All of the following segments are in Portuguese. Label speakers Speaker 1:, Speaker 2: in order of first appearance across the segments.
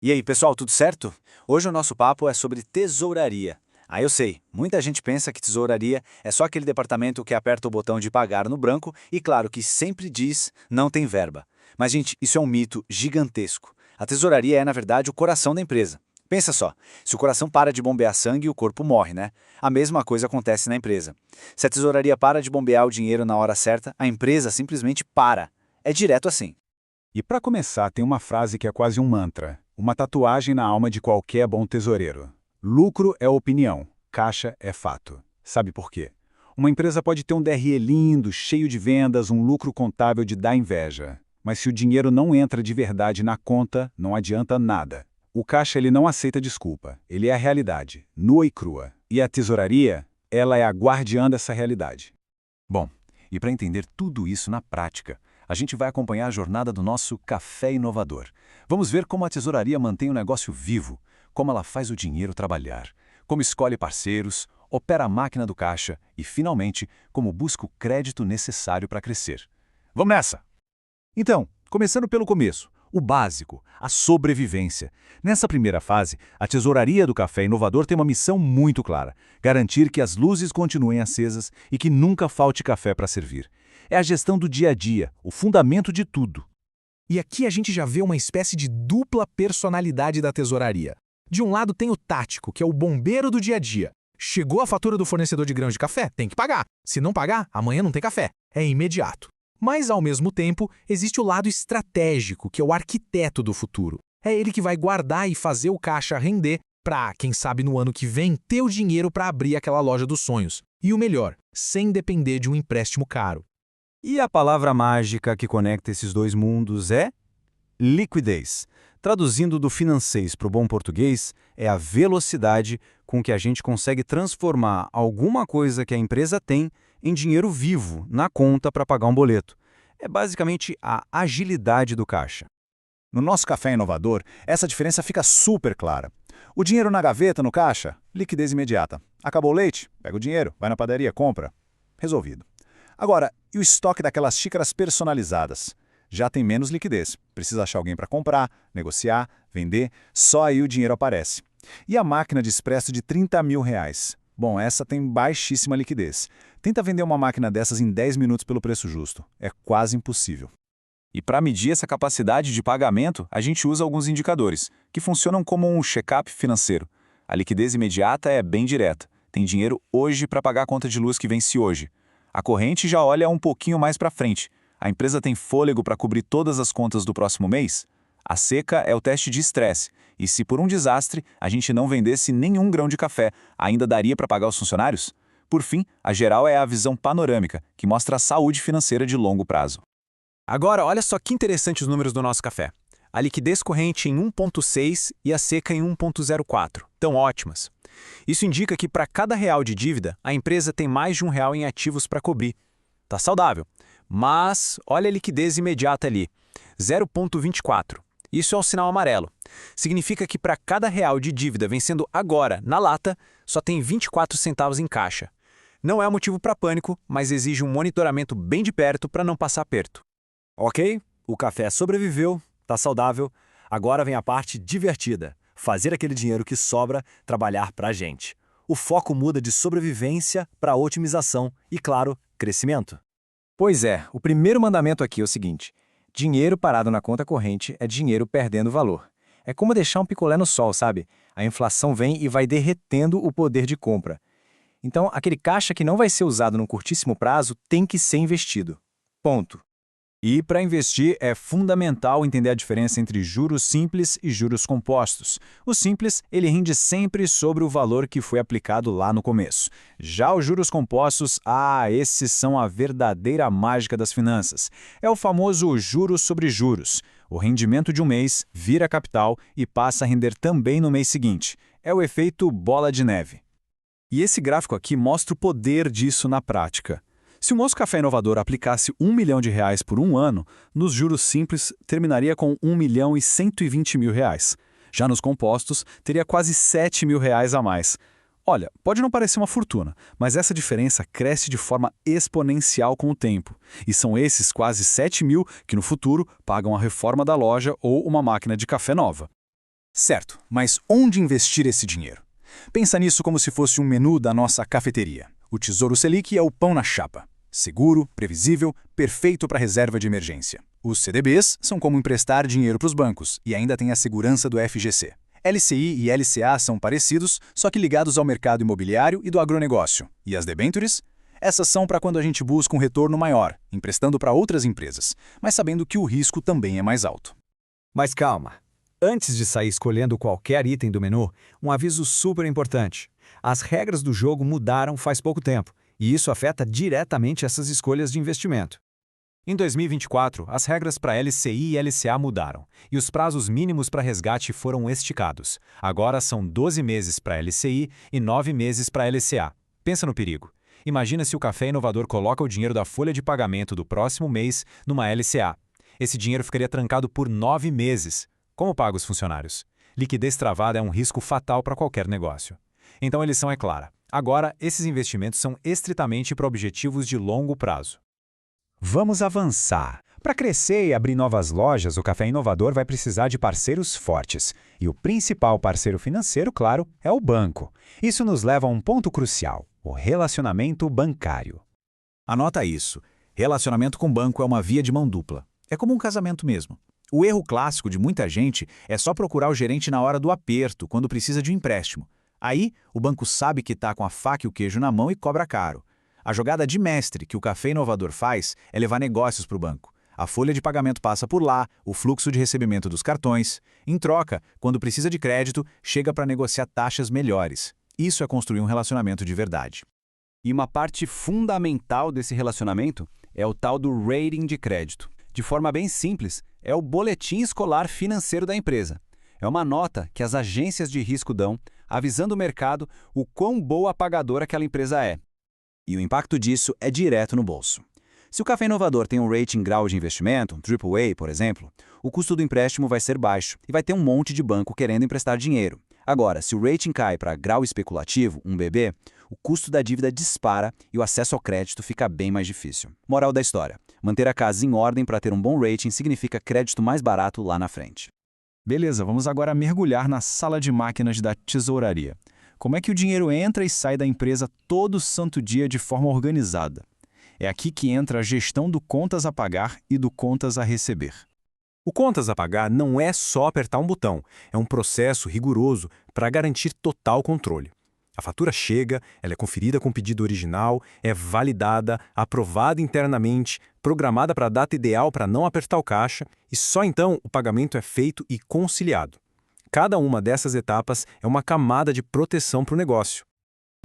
Speaker 1: E aí, pessoal, tudo certo? Hoje o nosso papo é sobre tesouraria. Eu sei, muita gente pensa que tesouraria é só aquele departamento que aperta o botão de pagar no branco e, claro, que sempre diz não tem verba. Mas, gente, isso é um mito gigantesco. A tesouraria é, na verdade, o coração da empresa. Pensa só, se o coração para de bombear sangue, o corpo morre, né? A mesma coisa acontece na empresa. Se a tesouraria para de bombear o dinheiro na hora certa, a empresa simplesmente para. É direto assim.
Speaker 2: E para começar, tem uma frase que é quase um mantra, uma tatuagem na alma de qualquer bom tesoureiro. Lucro é opinião, caixa é fato. Sabe por quê? Uma empresa pode ter um DRE lindo, cheio de vendas, um lucro contábil de dar inveja. Mas se o dinheiro não entra de verdade na conta, não adianta nada. O caixa ele não aceita desculpa, ele é a realidade, nua e crua. E a tesouraria, ela é a guardiã dessa realidade.
Speaker 3: Bom, e para entender tudo isso na prática, a gente vai acompanhar a jornada do nosso Café Inovador. Vamos ver como a tesouraria mantém o negócio vivo, como ela faz o dinheiro trabalhar, como escolhe parceiros, opera a máquina do caixa e, finalmente, como busca o crédito necessário para crescer. Vamos nessa! Então, começando pelo começo, o básico, a sobrevivência. Nessa primeira fase, a tesouraria do Café Inovador tem uma missão muito clara: garantir que as luzes continuem acesas e que nunca falte café para servir. É a gestão do dia a dia, o fundamento de tudo.
Speaker 4: E aqui a gente já vê uma espécie de dupla personalidade da tesouraria. De um lado tem o tático, que é o bombeiro do dia a dia. Chegou a fatura do fornecedor de grãos de café? Tem que pagar. Se não pagar, amanhã não tem café. É imediato. Mas, ao mesmo tempo, existe o lado estratégico, que é o arquiteto do futuro. É ele que vai guardar e fazer o caixa render para, quem sabe no ano que vem, ter o dinheiro para abrir aquela loja dos sonhos. E o melhor, sem depender de um empréstimo caro.
Speaker 3: E a palavra mágica que conecta esses dois mundos é liquidez. Traduzindo do financês para o bom português, é a velocidade com que a gente consegue transformar alguma coisa que a empresa tem em dinheiro vivo na conta para pagar um boleto. É basicamente a agilidade do caixa.
Speaker 2: No nosso Café Inovador, essa diferença fica super clara. O dinheiro na gaveta, no caixa, liquidez imediata. Acabou o leite? Pega o dinheiro, vai na padaria, compra. Resolvido. Agora, e o estoque daquelas xícaras personalizadas? Já tem menos liquidez. Precisa achar alguém para comprar, negociar, vender, só aí o dinheiro aparece. E a máquina de expresso de R$30 mil? Bom, essa tem baixíssima liquidez. Tenta vender uma máquina dessas em 10 minutos pelo preço justo. É quase impossível.
Speaker 3: E para medir essa capacidade de pagamento, a gente usa alguns indicadores, que funcionam como um check-up financeiro. A liquidez imediata é bem direta. Tem dinheiro hoje para pagar a conta de luz que vence hoje. A corrente já olha um pouquinho mais para frente. A empresa tem fôlego para cobrir todas as contas do próximo mês? A seca é o teste de estresse. E se por um desastre a gente não vendesse nenhum grão de café, ainda daria para pagar os funcionários? Por fim, a geral é a visão panorâmica, que mostra a saúde financeira de longo prazo.
Speaker 4: Agora, olha só que interessantes os números do nosso café. A liquidez corrente em 1,6 e a seca em 1,04. Tão ótimas. Isso indica que para cada real de dívida, a empresa tem mais de R$1 em ativos para cobrir. Tá saudável. Mas olha a liquidez imediata ali, 0,24. Isso é o sinal amarelo. Significa que para cada real de dívida vencendo agora, na lata, só tem 24 centavos em caixa. Não é motivo para pânico, mas exige um monitoramento bem de perto para não passar aperto.
Speaker 1: Ok, o café sobreviveu, tá saudável. Agora vem a parte divertida. Fazer aquele dinheiro que sobra trabalhar para a gente. O foco muda de sobrevivência para otimização e, claro, crescimento.
Speaker 5: Pois é, o primeiro mandamento aqui é o seguinte: dinheiro parado na conta corrente é dinheiro perdendo valor. É como deixar um picolé no sol, sabe? A inflação vem e vai derretendo o poder de compra. Então, aquele caixa que não vai ser usado num curtíssimo prazo tem que ser investido. Ponto.
Speaker 3: E para investir é fundamental entender a diferença entre juros simples e juros compostos. O simples, ele rende sempre sobre o valor que foi aplicado lá no começo. Já os juros compostos, esses são a verdadeira mágica das finanças. É o famoso juros sobre juros. O rendimento de um mês vira capital e passa a render também no mês seguinte. É o efeito bola de neve. E esse gráfico aqui mostra o poder disso na prática. Se o nosso Café Inovador aplicasse R$1 milhão por um ano, nos juros simples terminaria com R$1.120.000. Já nos compostos, teria quase R$7.000 a mais. Olha, pode não parecer uma fortuna, mas essa diferença cresce de forma exponencial com o tempo. E são esses quase 7 mil que no futuro pagam a reforma da loja ou uma máquina de café nova.
Speaker 2: Certo, mas onde investir esse dinheiro? Pensa nisso como se fosse um menu da nossa cafeteria. O Tesouro Selic é o pão na chapa. Seguro, previsível, perfeito para reserva de emergência. Os CDBs são como emprestar dinheiro para os bancos e ainda tem a segurança do FGC. LCI e LCA são parecidos, só que ligados ao mercado imobiliário e do agronegócio. E as debêntures? Essas são para quando a gente busca um retorno maior, emprestando para outras empresas, mas sabendo que o risco também é mais alto.
Speaker 4: Mas calma. Antes de sair escolhendo qualquer item do menu, um aviso super importante. As regras do jogo mudaram faz pouco tempo, e isso afeta diretamente essas escolhas de investimento. Em 2024, as regras para LCI e LCA mudaram, e os prazos mínimos para resgate foram esticados. Agora são 12 meses para LCI e 9 meses para LCA. Pensa no perigo. Imagina se o Café Inovador coloca o dinheiro da folha de pagamento do próximo mês numa LCA. Esse dinheiro ficaria trancado por 9 meses. Como paga os funcionários? Liquidez travada é um risco fatal para qualquer negócio. Então a lição é clara. Agora, esses investimentos são estritamente para objetivos de longo prazo.
Speaker 3: Vamos avançar. Para crescer e abrir novas lojas, o Café Inovador vai precisar de parceiros fortes. E o principal parceiro financeiro, claro, é o banco. Isso nos leva a um ponto crucial: o relacionamento bancário.
Speaker 1: Anota isso. Relacionamento com banco é uma via de mão dupla. É como um casamento mesmo. O erro clássico de muita gente é só procurar o gerente na hora do aperto, quando precisa de um empréstimo. Aí, o banco sabe que está com a faca e o queijo na mão e cobra caro. A jogada de mestre que o Café Inovador faz é levar negócios para o banco. A folha de pagamento passa por lá, o fluxo de recebimento dos cartões. Em troca, quando precisa de crédito, chega para negociar taxas melhores. Isso é construir um relacionamento de verdade.
Speaker 6: E uma parte fundamental desse relacionamento é o tal do rating de crédito. De forma bem simples, é o boletim escolar financeiro da empresa. É uma nota que as agências de risco dão, avisando o mercado o quão boa pagadora aquela empresa é.
Speaker 1: E o impacto disso é direto no bolso. Se o Café Inovador tem um rating grau de investimento, um AAA, por exemplo, o custo do empréstimo vai ser baixo e vai ter um monte de banco querendo emprestar dinheiro. Agora, se o rating cai para grau especulativo, um BB, o custo da dívida dispara e o acesso ao crédito fica bem mais difícil. Moral da história: manter a casa em ordem para ter um bom rating significa crédito mais barato lá na frente.
Speaker 2: Beleza, vamos agora mergulhar na sala de máquinas da tesouraria. Como é que o dinheiro entra e sai da empresa todo santo dia de forma organizada? É aqui que entra a gestão do contas a pagar e do contas a receber.
Speaker 4: O contas a pagar não é só apertar um botão, é um processo rigoroso para garantir total controle. A fatura chega, ela é conferida com o pedido original, é validada, aprovada internamente, programada para a data ideal para não apertar o caixa, e só então o pagamento é feito e conciliado. Cada uma dessas etapas é uma camada de proteção para o negócio.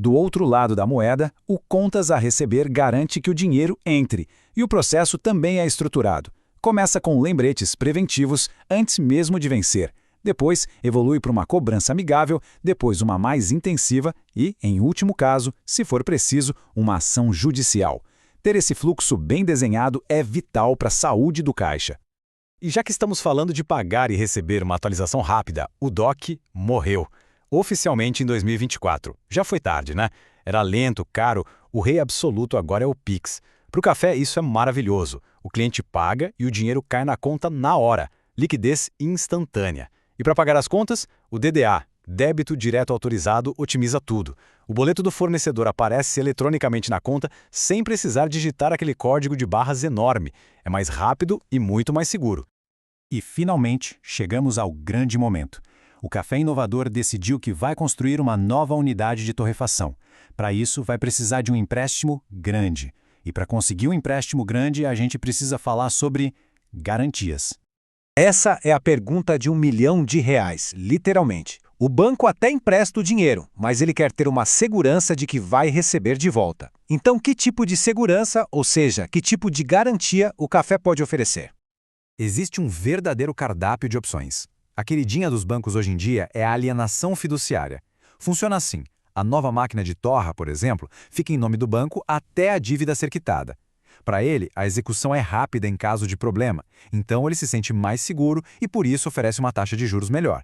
Speaker 3: Do outro lado da moeda, o contas a receber garante que o dinheiro entre, e o processo também é estruturado. Começa com lembretes preventivos antes mesmo de vencer. Depois, evolui para uma cobrança amigável, depois uma mais intensiva e, em último caso, se for preciso, uma ação judicial. Ter esse fluxo bem desenhado é vital para a saúde do caixa.
Speaker 4: E já que estamos falando de pagar e receber uma atualização rápida, o DOC morreu. Oficialmente em 2024. Já foi tarde, né? Era lento, caro, o rei absoluto agora é o Pix. Para o café isso é maravilhoso. O cliente paga e o dinheiro cai na conta na hora. Liquidez instantânea. E para pagar as contas, o DDA, débito direto autorizado, otimiza tudo. O boleto do fornecedor aparece eletronicamente na conta sem precisar digitar aquele código de barras enorme. É mais rápido e muito mais seguro.
Speaker 2: E, finalmente, chegamos ao grande momento. O Café Inovador decidiu que vai construir uma nova unidade de torrefação. Para isso, vai precisar de um empréstimo grande. E para conseguir um empréstimo grande, a gente precisa falar sobre garantias.
Speaker 5: Essa é a pergunta de R$1 milhão, literalmente. O banco até empresta o dinheiro, mas ele quer ter uma segurança de que vai receber de volta. Então, que tipo de segurança, ou seja, que tipo de garantia o café pode oferecer?
Speaker 4: Existe um verdadeiro cardápio de opções. A queridinha dos bancos hoje em dia é a alienação fiduciária. Funciona assim: a nova máquina de torra, por exemplo, fica em nome do banco até a dívida ser quitada. Para ele, a execução é rápida em caso de problema, então ele se sente mais seguro e por isso oferece uma taxa de juros melhor.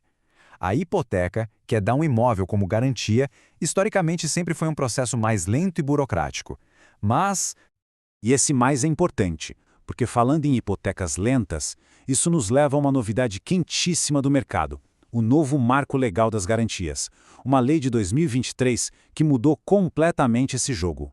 Speaker 4: A hipoteca, que é dar um imóvel como garantia, historicamente sempre foi um processo mais lento e burocrático. Mas...
Speaker 2: E esse mais é importante, porque falando em hipotecas lentas, isso nos leva a uma novidade quentíssima do mercado: o novo Marco Legal das Garantias, uma lei de 2023 que mudou completamente esse jogo.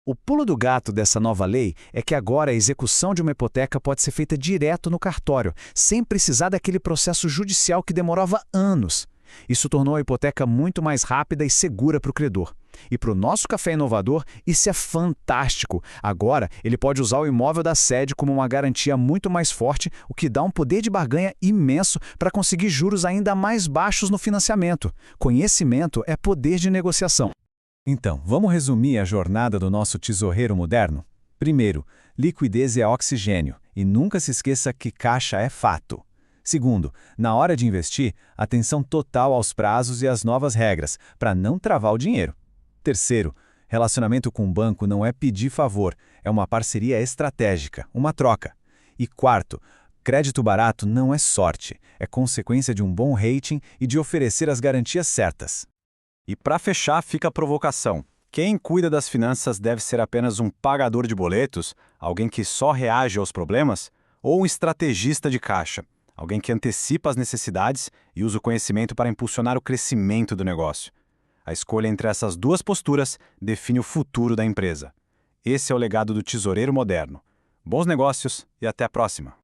Speaker 3: O pulo do gato dessa nova lei é que agora a execução de uma hipoteca pode ser feita direto no cartório, sem precisar daquele processo judicial que demorava anos. Isso tornou a hipoteca muito mais rápida e segura para o credor. E para o nosso café inovador, isso é fantástico. Agora, ele pode usar o imóvel da sede como uma garantia muito mais forte, o que dá um poder de barganha imenso para conseguir juros ainda mais baixos no financiamento. Conhecimento é poder de negociação.
Speaker 2: Então, vamos resumir a jornada do nosso tesoureiro moderno? Primeiro, liquidez é oxigênio, e nunca se esqueça que caixa é fato. Segundo, na hora de investir, atenção total aos prazos e às novas regras, para não travar o dinheiro. Terceiro, relacionamento com o banco não é pedir favor, é uma parceria estratégica, uma troca. E quarto, crédito barato não é sorte, é consequência de um bom rating e de oferecer as garantias certas.
Speaker 3: E para fechar, fica a provocação. Quem cuida das finanças deve ser apenas um pagador de boletos, alguém que só reage aos problemas, ou um estrategista de caixa? Alguém que antecipa as necessidades e usa o conhecimento para impulsionar o crescimento do negócio. A escolha entre essas duas posturas define o futuro da empresa. Esse é o legado do tesoureiro moderno. Bons negócios e até a próxima!